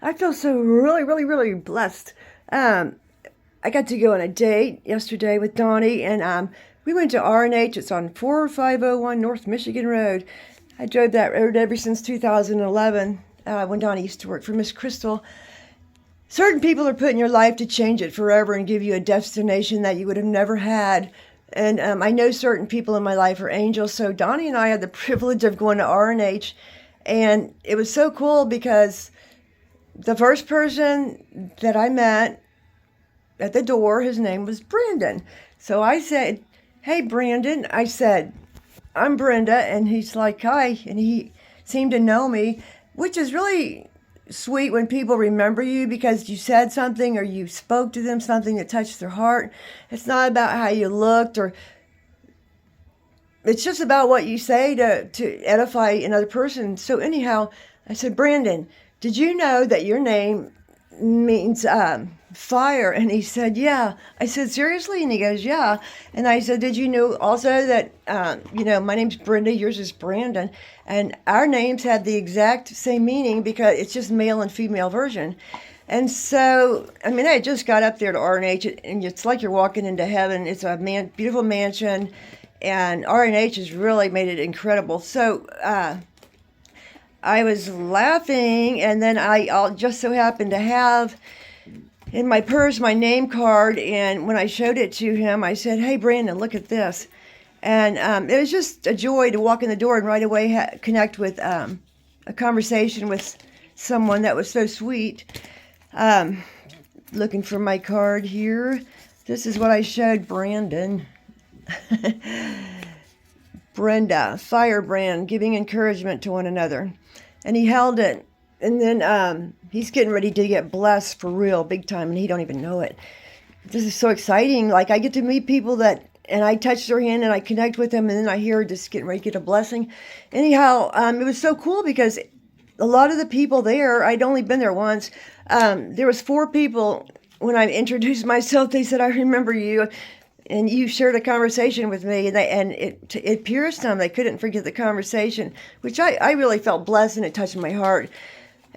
I feel so really blessed. Um, I got to go on a date yesterday with Donnie, and we went to R&H. It's on 4501 North Michigan Road. I drove that road ever since 2011 when Donnie used to work for Miss Crystal. Certain people are put in your life to change it forever and give you a destination that you would have never had. And I know certain people in my life are angels. So Donnie and I had the privilege of going to R&H, and it was so cool because the first person that I met at the door, his name was Brandon. So I said, "Hey, Brandon," I said, "I'm Brenda." And he's like, "Hi." And he seemed to know me, which is really sweet when people remember you because you said something or you spoke to them something that touched their heart. It's not about how you looked, or it's just about what you say to edify another person. So anyhow, I said, "Brandon, did you know that your name means fire?" And he said, "Yeah." I said, "Seriously?" And he goes, "Yeah." And I said, "Did you know also that, my name's Brenda, yours is Brandon, and our names have the exact same meaning because it's just male and female version." And so, I mean, I just got up there to R&H, and it's like you're walking into heaven. It's a beautiful mansion, and R&H has really made it incredible. So, I was laughing, and then I just so happened to have in my purse my name card. And when I showed it to him, I said, "Hey, Brandon, look at this." And it was just a joy to walk in the door and right away connect with a conversation with someone that was so sweet. Looking for my card here. This is what I showed Brandon. Brenda, firebrand, giving encouragement to one another. And he held it. And then he's getting ready to get blessed for real, big time, and he don't even know it. This is so exciting. Like, I get to meet people and I touch their hand and I connect with them, and then I hear her just getting ready to get a blessing. Anyhow, it was so cool because a lot of the people there, I'd only been there once. There was 4 people. When I introduced myself, they said, "I remember you, and you shared a conversation with me," and it pierced them. They couldn't forget the conversation, which I really felt blessed, and it touched my heart.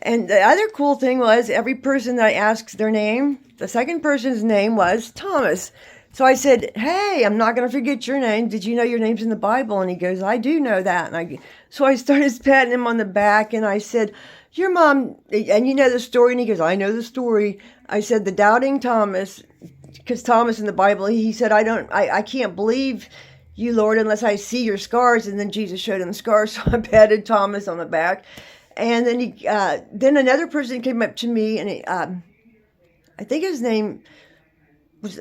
And the other cool thing was every person that I asked their name, the second person's name was Thomas. So I said, "Hey, I'm not going to forget your name. Did you know your name's in the Bible?" And he goes, "I do know that." So I started patting him on the back, and I said, "Your mom, and you know the story?" And he goes, "I know the story." I said, "The doubting Thomas," because Thomas in the Bible, he said, I can't believe you, Lord, unless I see your scars." And then Jesus showed him the scars. So I patted Thomas on the back. And then then another person came up to me, and I think his name was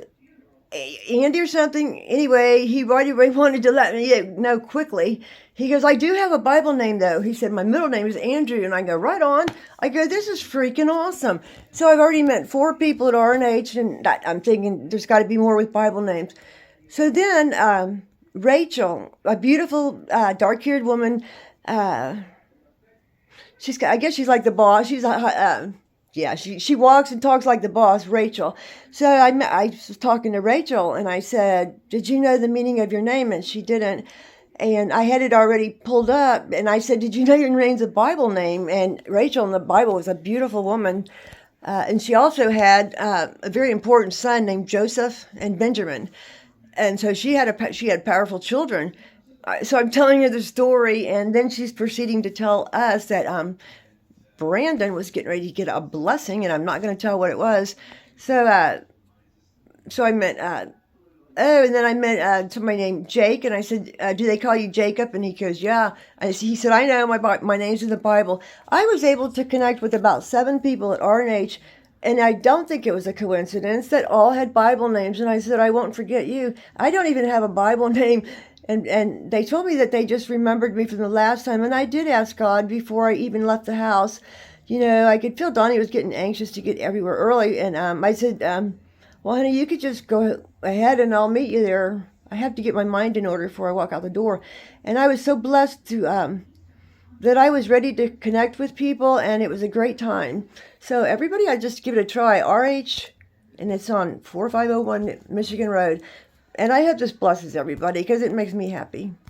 Andy or something. Anyway, he right away wanted to let me know quickly. He goes, "I do have a Bible name, though." He said, "My middle name is Andrew." And I go, "Right on." I go, "This is freaking awesome." So I've already met 4 people at R&H, and I'm thinking there's got to be more with Bible names. So then Rachel, a beautiful dark-haired woman, I guess she's like the boss. Yeah, she walks and talks like the boss, Rachel. So I was talking to Rachel, and I said, "Did you know the meaning of your name?" And she didn't. And I had it already pulled up, and I said, "Did you know your name's a Bible name?" And Rachel in the Bible was a beautiful woman. And she also had a very important son named Joseph and Benjamin. And so she had powerful children. So I'm telling her the story, and then she's proceeding to tell us that Brandon was getting ready to get a blessing, and I'm not going to tell what it was. So I met, and then I met somebody named Jake, and I said, "Do they call you Jacob?" And he goes, "Yeah." He said, "I know, my name's in the Bible." I was able to connect with about 7 people at R&H, and I don't think it was a coincidence that all had Bible names. And I said, "I won't forget you." I don't even have a Bible name. And they told me that they just remembered me from the last time. And I did ask God before I even left the house. I could feel Donnie was getting anxious to get everywhere early. And I said, "Well, honey, you could just go ahead and I'll meet you there. I have to get my mind in order before I walk out the door." And I was so blessed that I was ready to connect with people, and it was a great time. So everybody, I just give it a try. RH, and it's on 4501 Michigan Road. And I hope this blesses everybody because it makes me happy.